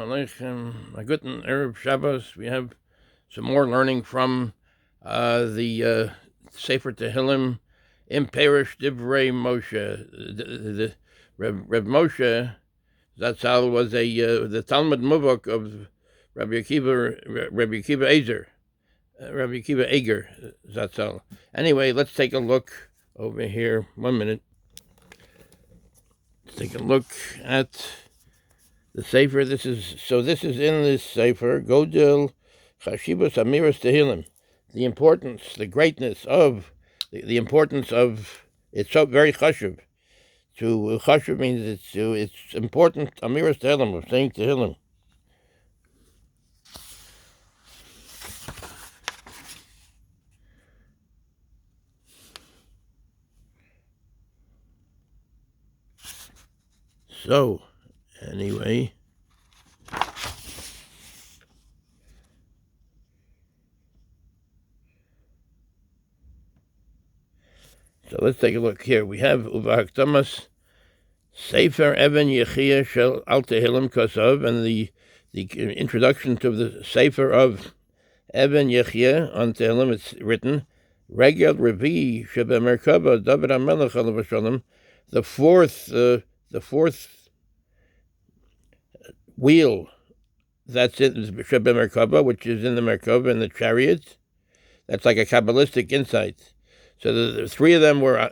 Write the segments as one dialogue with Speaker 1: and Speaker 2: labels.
Speaker 1: Aleichem, a guten Erev Shabbos. We have some more learning from the Sefer Tehillim in peirus Divrei Moshe. The Reb Moshe Zatzal was the Talmud Muvok of Rabbi Akiva Eger Zatzal. Anyway, let's take a look over here. 1 minute. Let's take a look at the Sefer. This is in this Sefer, Godel Chashibas Amiras Tehillim. The importance, the greatness of, the importance of, it's so very chashuv. Chashuv means it's important, Amiras Tehillim, of saying Tehillim. So, anyway, so let's take a look here. We have Uvahaktamas Sefer Even Yechia Shel Al Tehillim Kosov, and the introduction to the Sefer of Even Yechia on Tehillim. It's written Regel Revi Shebe Merkava David HaMelech Alav Hashalom, the fourth wheel that's in Shebe Merkava, which is in the Merkava, in the chariot. That's like a Kabbalistic insight. So the three of them are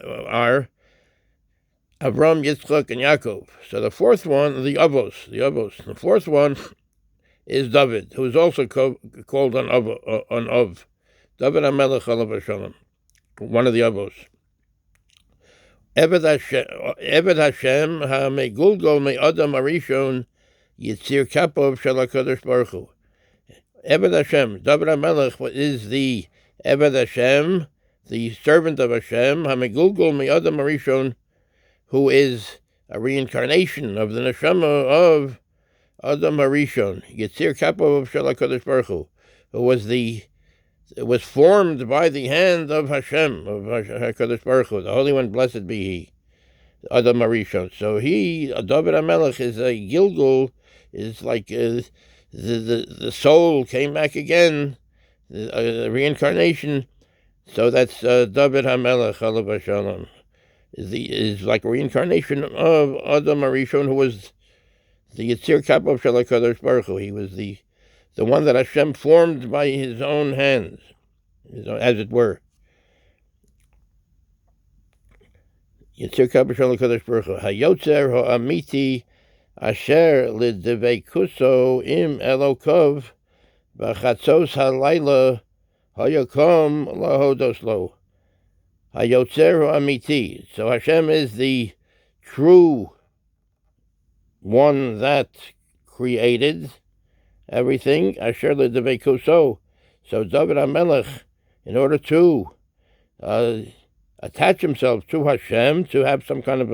Speaker 1: Avram, Yitzchak, and Yaakov. So the fourth one, the Avos. The fourth one is David, who is also called an Av. David HaMelech Alav Hashalom, one of the Avos. Eved Hashem ha-megulgol me-adam arishon yitzir kapov shel HaKadosh Baruch Hu. Eved Hashem, David HaMelech is the Eved Hashem, the servant of Hashem, ha-megulgol me-adam arishon, who is a reincarnation of the neshama of Adam Harishon, Yitzir Kapov shel HaKadosh Baruch Hu, who was formed by the hand of Hashem, of HaKadosh Baruch Hu, the Holy One, blessed be He, Adam Harishon. So David HaMelech, is a Gilgul, is like the soul came back again, the reincarnation. So that's David HaMelech, Alav Hashalom, is like a reincarnation of Adam Harishon, who was the Yitzir Kapov shel HaKadosh Baruch Hu. He was the one that Hashem formed by His own hands, as it were. Yitzir Kapov shel HaKadosh Baruch Hu. Hayotzer ha'amiti asher lidevekuso im Elokov b'chatzos halayla hayakom lahodos lo. Hayotzer ha'amiti. So Hashem is the true one that created everything. Asher ledevekuso. So David HaMelech, in order to attach himself to Hashem, to have some kind of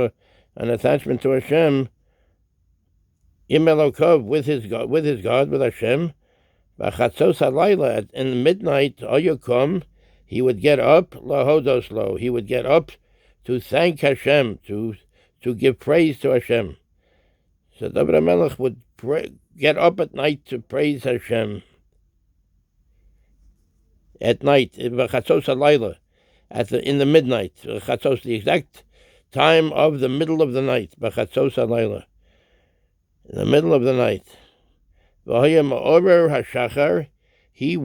Speaker 1: an attachment to Hashem, im Elokov, with his God, with Hashem, b'chatzos halayla, in midnight, ayakom, he would get up, lahodos lo, he would get up to thank Hashem, to give praise to Hashem. So David HaMelech would get up at night to praise Hashem. At night, b'chatzos halayla, in the midnight, chatzos, the exact time of the middle of the night, b'chatzos halayla, in the middle of the night. V'haya ma'orer hashachar, he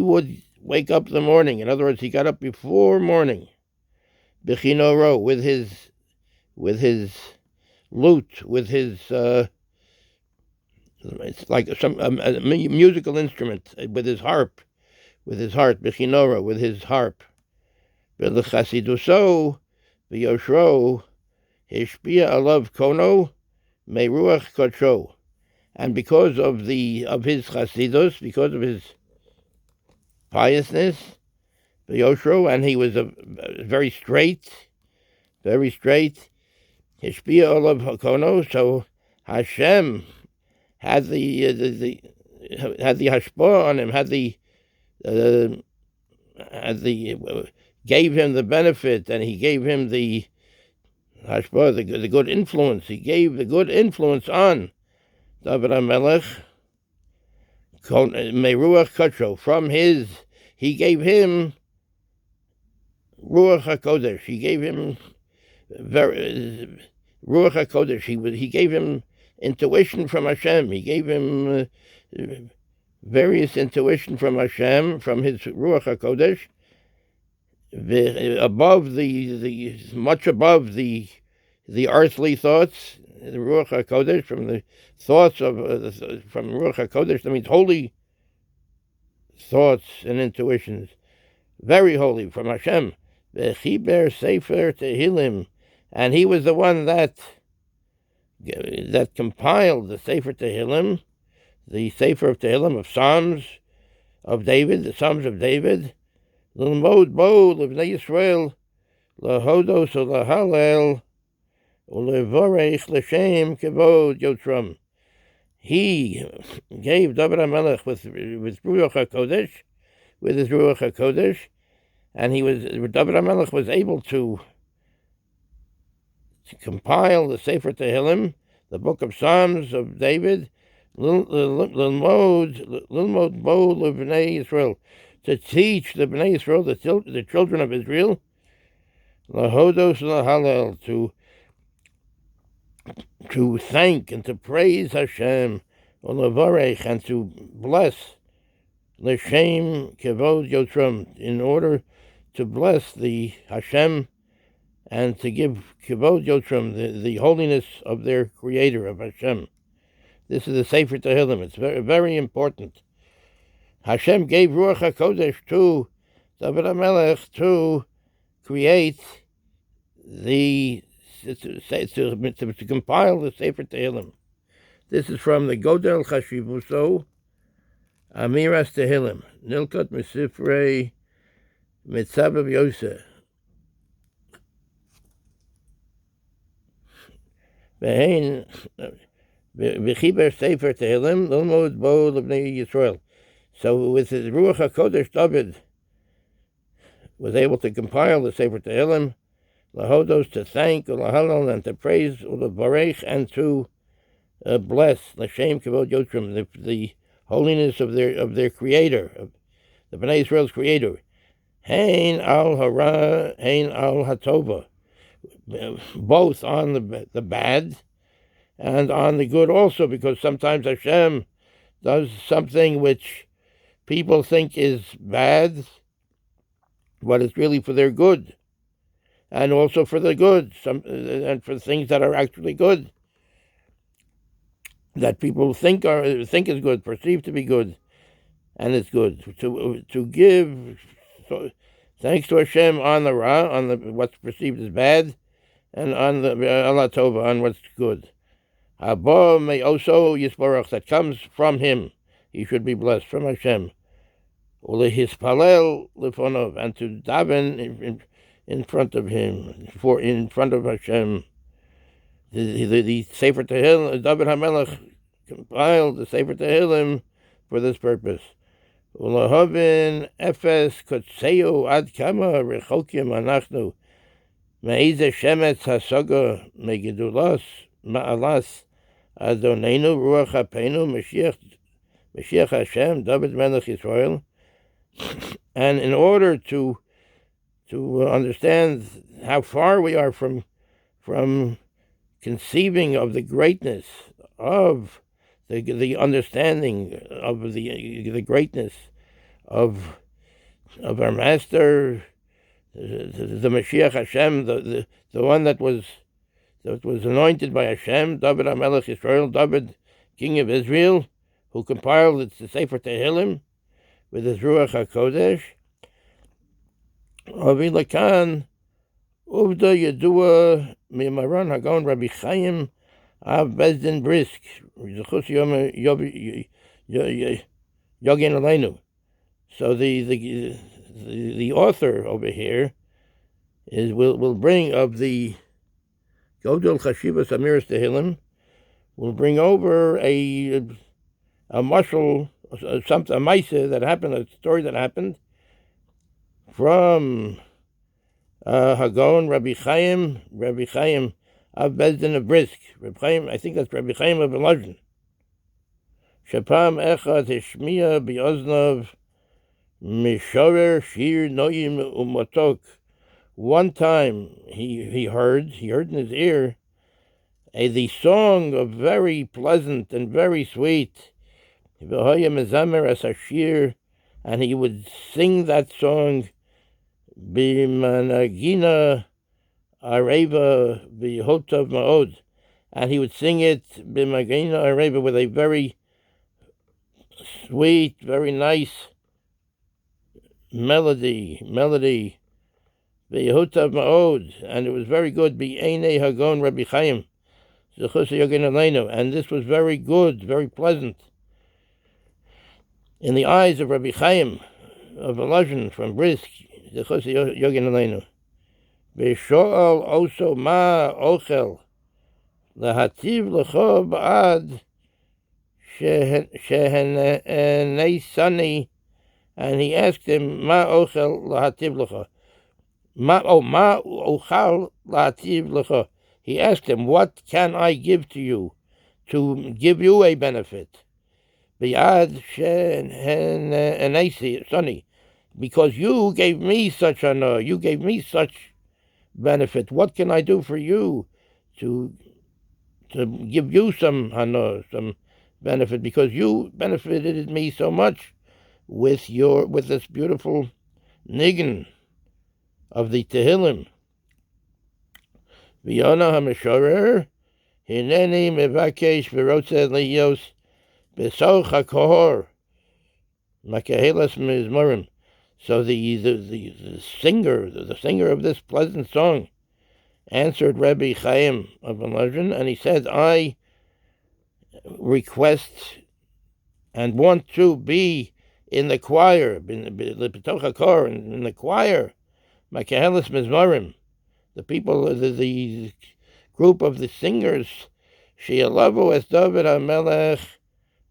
Speaker 1: would wake up in the morning. In other words, he got up before morning. B'chinoro, with his lute, with his it's like a musical instrument, with his harp, b'chinora, with his harp. V'lechasiduso v'yoshro hishpia alav kono meruach kodsho, and because of his chasidus, because of his piousness, v'yoshro, and he was very straight, hishpia alav kono. So Hashem had the hashpah on him, gave him the benefit, and he gave him the Hashpah, the good influence. He gave the good influence on David HaMelech, Meruach Kacho, from his, he gave him Ruach HaKodesh. He gave him Ruach HaKodesh. He gave him intuition from Hashem. He gave him various intuition from Hashem, from his Ruach HaKodesh, much above the earthly thoughts, the Ruach HaKodesh, from the thoughts of from Ruach HaKodesh. That means holy thoughts and intuitions, very holy from Hashem. V'chiber Sefer Tehillim, and he was the one that compiled the Sefer Tehillim, the Sefer of Tehillim, of Psalms of David, the Psalms of David. L'mod bo l'bnei Yisrael lahodos u'lahalel u'levorech l'shem kevod yotram. He gave David HaMelech with Ruach HaKodesh, with his Ruach HaKodesh, and David HaMelech was able to compile the Sefer Tehillim, the book of Psalms of David, L'mod bo l'bnei Yisrael, to teach the Bnei Yisrael, the children of Israel, lahodos lahalel, to thank and to praise Hashem, olavarech, and to bless, l'shem kevod yotram, in order to bless the Hashem and to give kevod yotram, the holiness of their Creator, of Hashem. This is the Sefer Tehillim. It's very, very important. Hashem gave Ruach HaKodesh to David HaMelech to create to compile the Sefer Tehillim. This is from the Godel Chashivuso, Amiras Tehillim, Nilkot Mesifrei Mitzav Yosef. V'chiber Sefer Tehillim, L'mod bo l'bnei Yisrael. So with his Ruach HaKodesh, David was able to compile the Sefer Tehillim, lahodos, to thank, ulahalal, and to praise, ulavarech, and to bless, l'shem kevod yotram, the holiness of their Creator, of the Bnei Israel's Creator. Hein al hara, hein al hatova, both on the bad and on the good also, because sometimes Hashem does something which people think is bad, but it's really for their good, and also for the good, and for things that are actually good, that people think is good, perceive to be good, and it's good to give. So, thanks to Hashem on the ra, on the what's perceived as bad, and on the ala tova, on what's good. Haba may also yisbarach, that comes from him. He should be blessed from Hashem. Ulehispalel lefonov, and to daven in front of him, in front of Hashem. The Sefer Tehillim, David HaMelech compiled the Sefer Tehillim for this purpose. Ulahavin efes kotseu ad kama rechokim anachnu me'ize shemetz hasaga megidulas ma'alas adonenu ruach hapenu Mashiach Hashem, David Melech Yisrael. And in order to understand how far we are from conceiving of the greatness of the understanding of the greatness of our Master, the Mashiach Hashem, the one that was anointed by Hashem, David HaMelech Yisrael, David, King of Israel, who compiled the Sefer Tehillim with his Ruach HaKodesh. Avi Lakan, Uvda Yedua, Mimaran Hagon Rabbi Chaim, Av Bezdin Brisk, Zechus Yogin Aleinu. So the author over here will bring of the Godel Chashivas Amiras Tehillim, will bring over a mashal, a maisa that happened, a story that happened from Hagon Rabbi Chaim of Bezdin of Brisk. Rabbi Chaim, I think that's Rabbi Chaim of Elazon. Shapam echad hishmiya bioznov mishorer shir noyim umotok. One time he heard in his ear the song of very pleasant and very sweet. V'hoya mezamer as hashir, and he would sing that song b'managina areva v'hotav ma'od, and he would sing it b'managina areva with a very sweet, very nice melody, v'hotav ma'od, and it was very good. B'einei hagon Rabbi Chaim, and this was very good, very pleasant in the eyes of Rabbi Chaim of Elazon from Brisk. V'sho'al also ma ochel lahativ lecho ba'ad shehenei sani, and he asked him ma ochel lahativ lecho, ma ochal lahativ lecho. He asked him, what can I give to you to give you a benefit? B'yad shehenei sani, because you gave me such honor, you gave me such benefit. What can I do for you to give you some honor, some benefit? Because you benefited me so much with this beautiful nigun of the Tehillim. V'yona ha'mishorer hineni mevakesh v'rotze liyos b'soch ha'kohor makahelas mizmorim. So the singer of this pleasant song answered Rabbi Chaim of Elazon, and he said, I request and want to be in the choir, in the choir, Makahelas Mizmarim, the people, the group of the singers, She'alavu es David HaMelech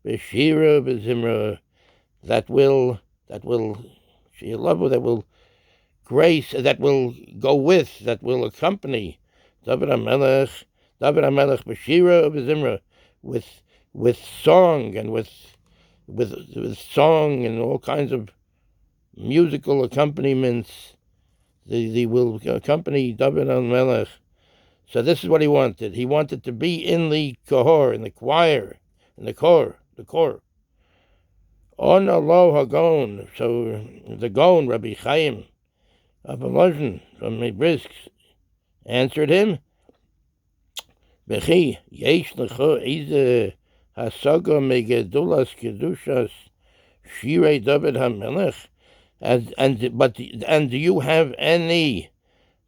Speaker 1: b'shira b'zimra, that will grace, that will go with, that will accompany David HaMelech b'shira b'zimra, with song and with song and all kinds of musical accompaniments. They will accompany David HaMelech. So this is what he wanted. He wanted to be in the kohor, in the choir, in the kor. On Allah Hagon, so the Gon, Rabbi Chaim of Elazon from Brisk, answered him, Bechi, yesh lecho ize hasaga megedulas kedushas shirei David HaMelech, and do you have any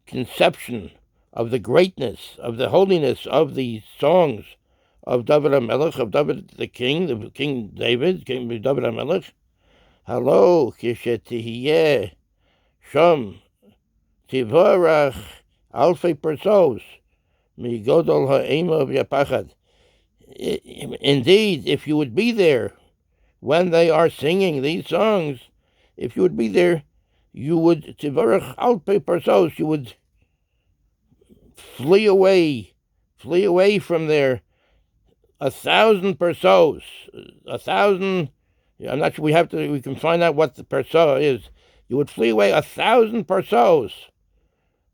Speaker 1: conception of the greatness, of the holiness of the songs of David HaMelech, of David the King David David HaMelech? Hello, kishetihiyeh sham tivarach alfei persos migodol ha'ema v'yapachad. Indeed, if you would be there when they are singing these songs, if you would be there, you would tivarach alfei persos, you would flee away from there 1,000 persos, 1,000. I'm not sure we can find out what the perso is. You would flee away 1,000 persos.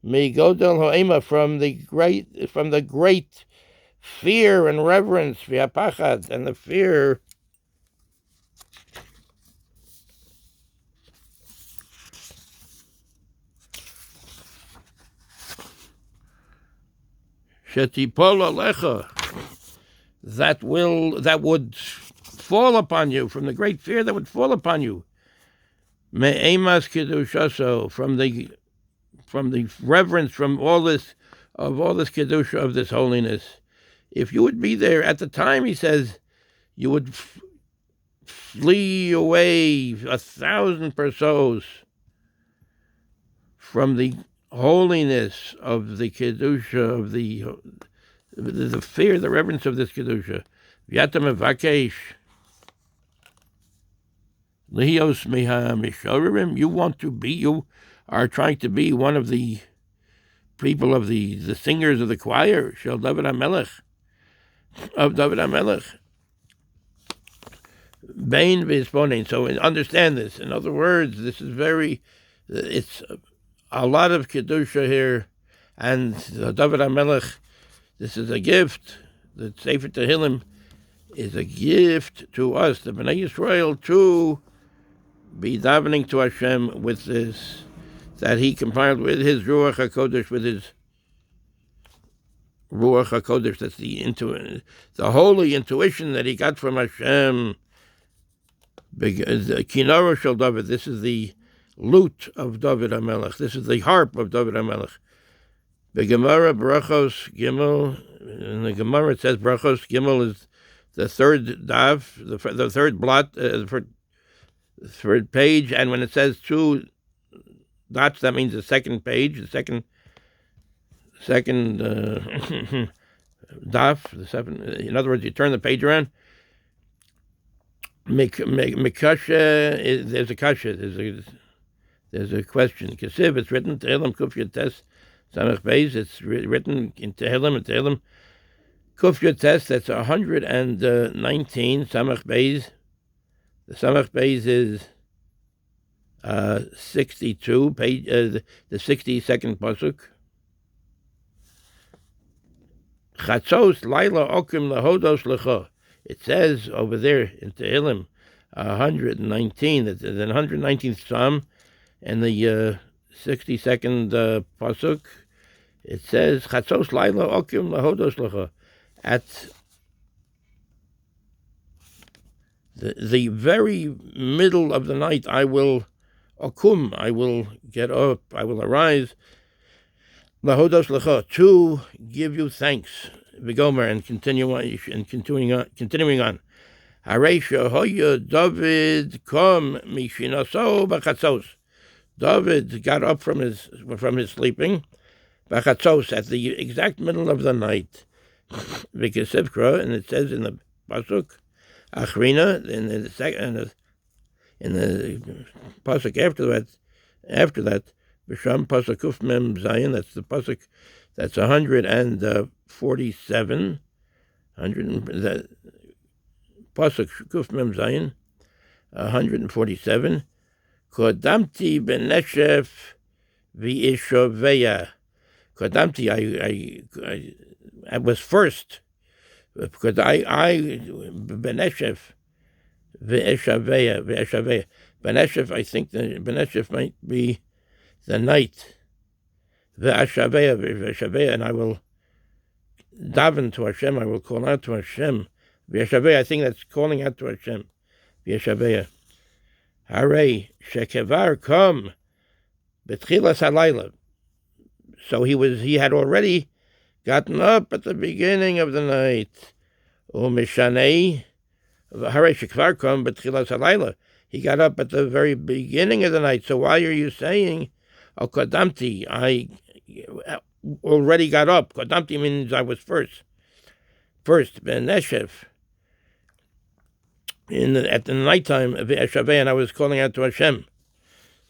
Speaker 1: Migodel ha'ema, from the great fear and reverence, v'hapachad, and the fear shetipol alecha, that would fall upon you, from the great fear that would fall upon you. Me'emas kedushaso, from the reverence, from all this kedusha, of this holiness. If you would be there at the time, he says, you would flee away 1,000 persos from the holiness of the kedusha, of the fear, the reverence of this kedusha. V'yatam evakesh lihios meha mishorim. You are trying to be one of the people of the singers of the choir, Shel David HaMelech, of David HaMelech. Bain v'isponin. So understand this. In other words, this is it's a lot of Kedusha here, and David HaMelech, this is a gift. The Sefer Tehillim is a gift to us, the Bnei Yisrael, to be davening to Hashem with this, that he compiled with his Ruach HaKodesh, with his Ruach HaKodesh, that's the holy intuition that he got from Hashem. The Kinara Shel David, this is the lute of David HaMelech, this is the harp of David HaMelech. The Gemara Brachos Gimel, in the Gemara it says Brachos Gimel is the third daf, the third blot, the third page, and when it says 2 dots, that means the second page, the second daf, the seven. In other words, you turn the page around. Mikasha, there's a kasha, there's a question. Kesiv, it's written Tehillim Kufya Tes Samech Beis. It's written in Tehillim Kufya Tes. That's 119 Samech Beis. The Samech Beis is 62 page, the 62nd pasuk. Chatzos Laila Okim Lahodos Lecha. It says over there in Tehillim 119, the 119th Psalm, and the 62nd pasuk. It says Chatzos Laila Okim Lahodos Lecha. At the very middle of the night, I will get up, I will arise, Lahodos Lecha, to give you thanks, V'gomer, and continuing on. Hareisha hoya David kom mishinaso b'chatzos. David got up from his sleeping, b'chatzos, at the exact middle of the night. V'kesivkra, and it says in the pasuk, Achrina, in the pasuk after that, B'sham pasuk kuf mem zayin. That's the pasuk. That's 147. The pasuk kuf mem zayin, 147. Kodamti beneshef v'ishoveya. Kodamti, I was first, because I beneshef v'ishoveya. Beneshef, I think that beneshef might be the night. V'ashaveya, and I will daven to Hashem, I will call out to Hashem. V'ashaveya, I think that's calling out to Hashem. V'ashaveya. Hare shekevar kom betchilas halayla. So he had already gotten up at the beginning of the night. U'mishanei hare shekevar kom betchilas halayla. He got up at the very beginning of the night. So why are you saying, "Oh, Kodamti, I already got up"? Kodamti means I was first. First, Ben Neshev. At the nighttime of Eshaveh, and I was calling out to Hashem.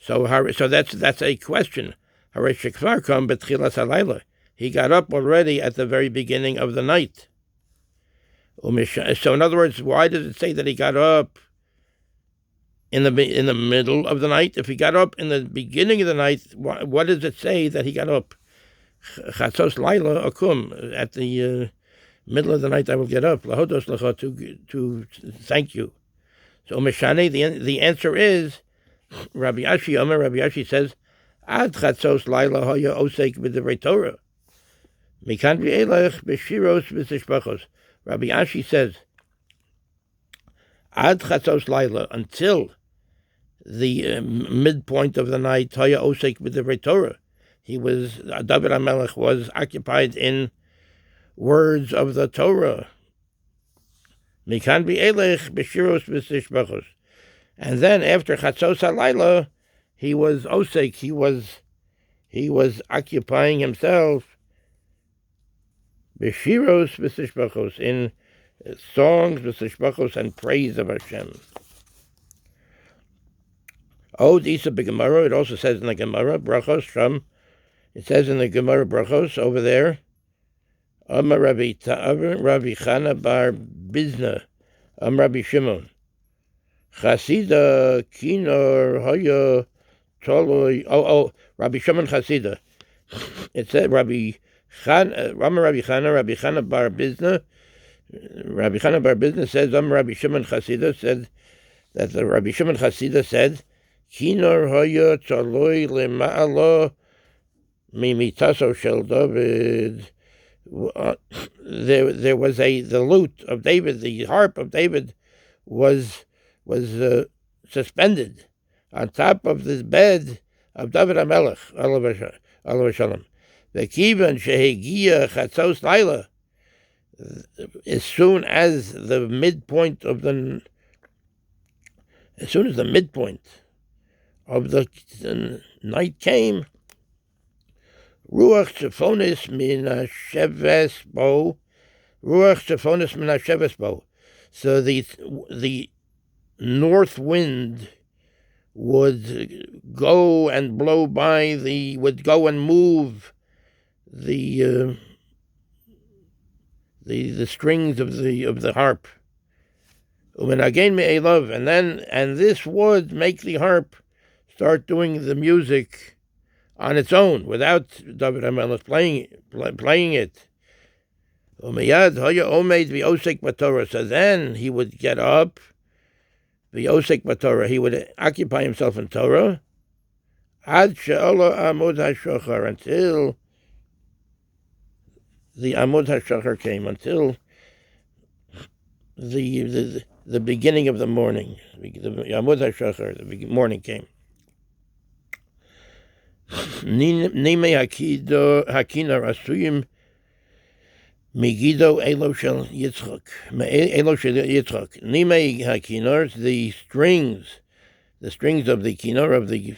Speaker 1: So that's a question. He got up already at the very beginning of the night. So in other words, why does it say that he got up in the middle of the night? If he got up in the beginning of the night, what does it say that he got up? Chatzos Laila Akum, at the middle of the night I will get up. Lahodos Lecha, to thank you. So Meshane, the answer is, Rabbi Ashi says, Ad Chatzos Laila Hoya Osek B'Divrei Torah. Mikan V'elech B'Shiros V'Tishbachos. Rabbi Ashi says, Ad Chatzos Laila, until the midpoint of the night, Hoya Osek B'Divrei Torah. David HaMelech was occupied in words of the Torah. Mikan v'elech b'shiros v'tishbachos. And then after Chatzos HaLayla, he was osek. He was occupying himself b'shiros v'tishbachos, in songs v'tishbachos and praise of Hashem. Oh, Isa b'Gemara. It also says in the Gemara, brachos from It says in the Gemara Brachos over there, Amar Rabbi Chana bar Bizna, Amar Rabbi Shimon, Chasida Kinor Hoya Toloi. Rabbi Shimon Chasida. It said Rabbi Chana bar Bizna. Rabbi Chana bar Bizna says, Rabbi Shimon Chasida said that the Rabbi Shimon Chasida said, Kinor Hoya Toloi Lema'alo Mimitaso Shel David. There was the lute of David, the harp of David, was suspended on top of this bed of David HaMelech, Alav Shalom. The kivan shehegia chatzos laila, as soon as the midpoint of the night came, Ruach Tzefonis min hasheves bo. Ruach Tzefonis min hasheves bo. So the north wind would go and blow by would go and move the strings of the harp. And this would make the harp start doing the music on its own, without David HaMelech playing it. So then he would get up, v'osek b'Torah, he would occupy himself in Torah, ad she'ola amud hashachar, until the amud hashachar came, until the beginning of the morning. The amud hashachar, the morning came. Nime hakina rasuyim migido elo shel Yitzchak. Nime hakinars, the strings of the kinar, of the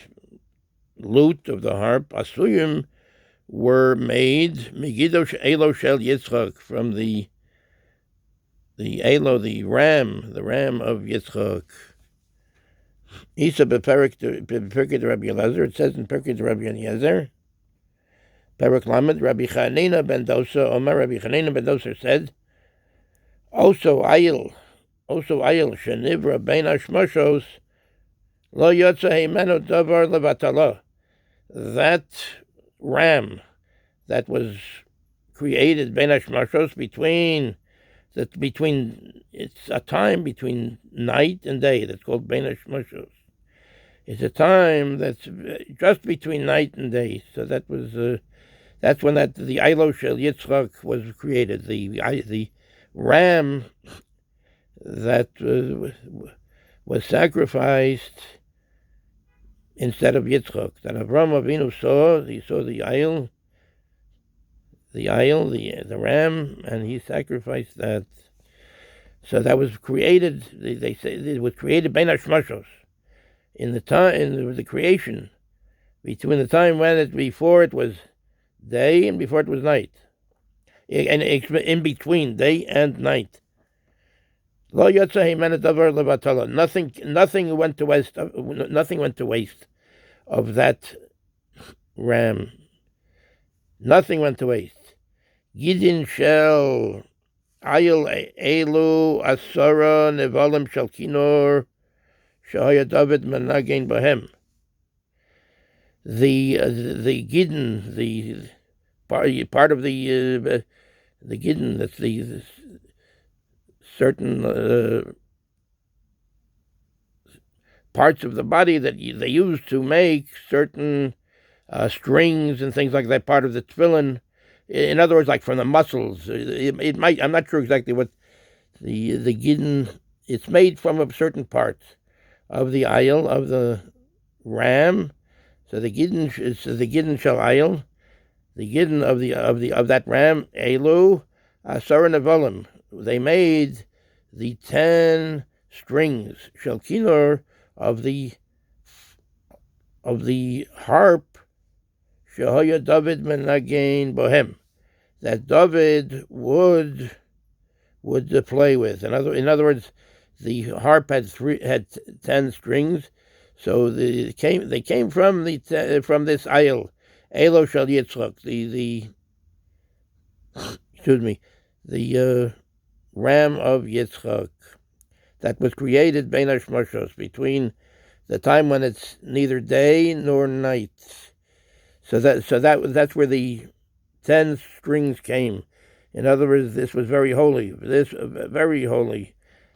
Speaker 1: lute, of the harp, asuyim, were made migido elo shel Yitzchak, from the elo, the ram of Yitzchak. Isa beperik de Rabbi Eliezer. It says in Perek de Rabbi Eliezer, Perek Lamed, Rabbi Chanina ben Dosa, Omer Rabbi Chanina ben Dosa said, also ayil shenivra bein hashmashos lo yotza heimenu davar levatala. That ram that was created bein hashmashos, it's a time between night and day that's called bein hashmashos. It's a time that's just between night and day. So that's when the Ilo Shel Yitzchak was created. The ram that was sacrificed instead of Yitzchak, that Avraham Avinu saw. He saw the ram, and he sacrificed that. So that was created. They say it was created bein hashmashos, in the creation, between the time before it was day and before it was night, and in between day and night. Lo yotza heimenu davar levatala. Nothing went to waste. Nothing went to waste of that ram. Nothing went to waste. Gidin shel ayil elu asara nevalim shel kinor shahaya David menagain bahem. The gidin, the part of the gidin, that's the certain parts of the body that they use to make certain strings and things like that, part of the tefillin. In other words, like from the muscles. It might, I'm not sure exactly what the gidin, it's made from a certain part of the ayil, of the ram. So the gidin shel ayil, the gidin of that ram, elu asara nevalim. They made the 10 strings shel kinor of the harp shehaya David menagain bohem, that David would play with. In other words, the harp had 10 strings, so they came from this ayil, Elo Shel Yitzchak, the ram of Yitzchak that was created Bein Hashmashos, between the time when it's neither day nor night. So that's where the 10 strings came. In other words, this was very holy. This very holy,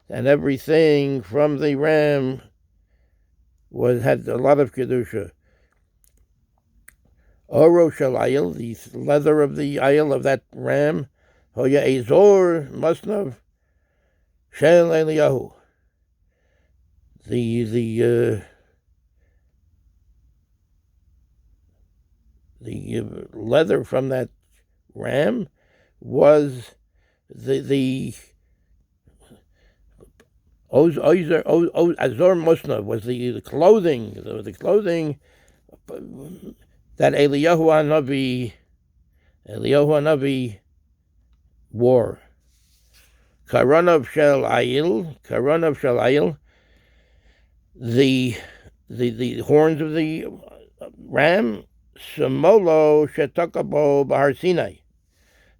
Speaker 1: and everything from the ram had a lot of kedusha. Oro shel ayil, the leather of the ayil of that ram, hoya ezor masnav shel Eliyahu. The leather from that ram was the Azor Musna, was the clothing, the clothing that Eliyahu Hanavi wore. Karanav Shel Ayil, the horns of the ram, Samolo Shetakabo Bahar Sinai.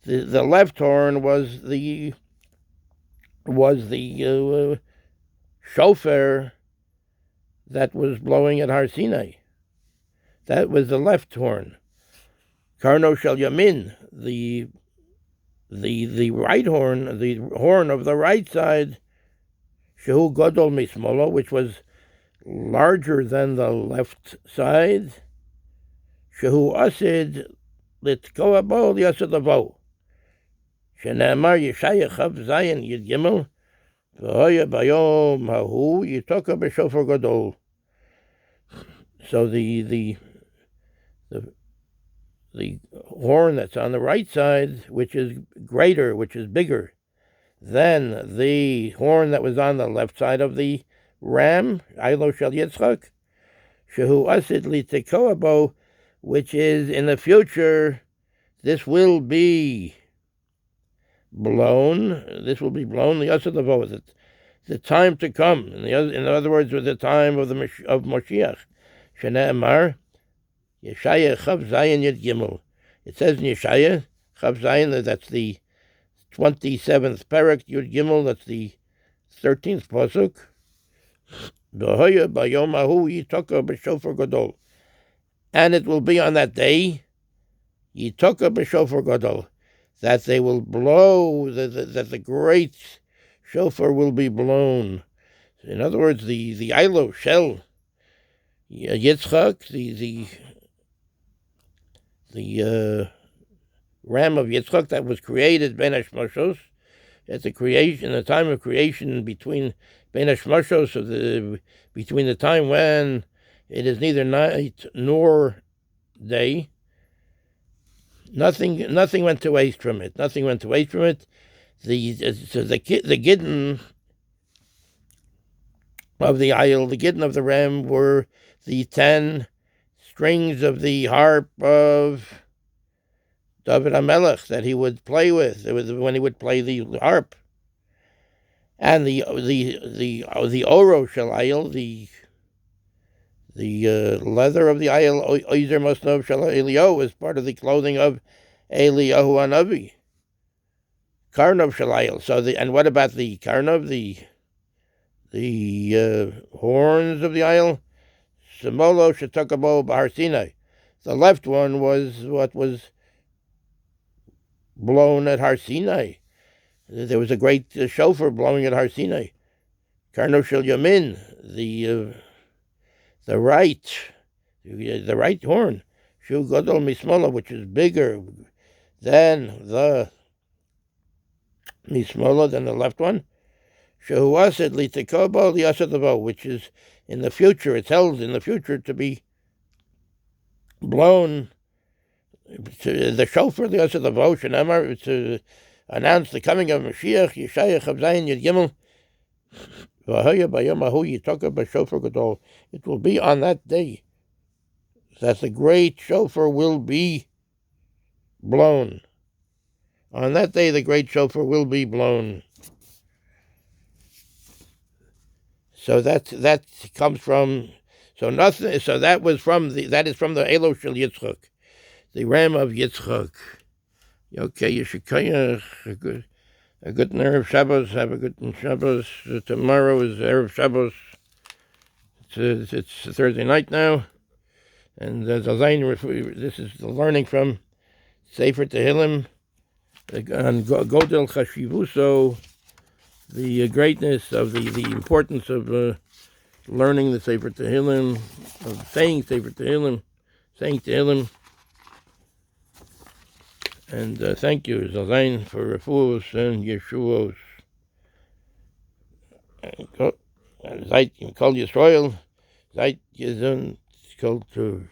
Speaker 1: The left horn was the shofar that was blowing at Har Sinai. That was the left horn. Karno Shel Yamin, the right horn, the horn of the right side, Shehu Godol Mismolo, which was larger than the left side, Shehu Asid Litkoa Bo Yasid Avo. Shene'amar Yeshaya Chav Zayin Yid Gimel, V'hoya Bayom Hahu Yitoka B'Shofar Gadol. So the horn that's on the right side, which is greater, which is bigger than the horn that was on the left side of the ram, Ailo Shel Yitzchak, Shehu Asid Litikoa Bo, which is in the future, this will be blown. The Yasad, the time to come. In other words, with the time of Moshiach. Shene'amar Yeshaya Chav Zayin Yid Gimel. It says in Yeshaya Chav Zayin, that's the 27th parak, Yud Gimel, that's the 13th pasuk. B'hoya Bayom Hahu Yitoka B'Shofar Gadol. And it will be on that day, Yitoka B'Shofar Gadol, that they will blow, that the great shofar will be blown. In other words, the Ailo Shel Yitzchak, the ram of Yitzchak that was created Bein Hashmashos, at the time of creation between Bein Hashmashos, between the time when it is neither night nor day. Nothing went to waste from it. The gidden of the ayil, the gidden of the ram, were the 10 strings of the harp of David HaMelech that he would play with. It was when he would play the harp, and the oro shel ayil, the leather of the ayil, Oizer Mosnov Shel Eliyahu, is part of the clothing of Eliyahu Hanavi. Karnov Shel Ayil. And what about the Karnov, the horns of the ayil? Samolo Shetakabo Bahar Sinai. The left one was what was blown at Har Sinai. There was a great shofar blowing at Har Sinai. Karnov Shel Yamin, the right horn, Shu Gadol Mismola, which is bigger than the Mismola, than the left one, Shehu Asid Litikobo Liasadavo, which is in the future, it's held in the future to be blown, to the shofar Liasadavo, Shenamar, to announce the coming of Mashiach, Yeshaya Chav Zayin Yud Gimel, it will be on that day that the great shofar will be blown. On that day, the great shofar will be blown. So that comes from. So nothing. So that is from the Elo Shel Yitzchak. the ram of Yitzchak. Okay, Yeshikayach, a good Erev Shabbos. Have a good Shabbos. Tomorrow is Erev Shabbos. It's Thursday night now, and this is the learning from Sefer Tehillim on Godel Chashivuso, the greatness of the importance of learning the Sefer Tehillim, of saying Sefer Tehillim, saying Tehillim. And thank you, Zazain, for Refuos and Yeshuos. Seit Kol Yisrael, seit Yezun, Kol Tur.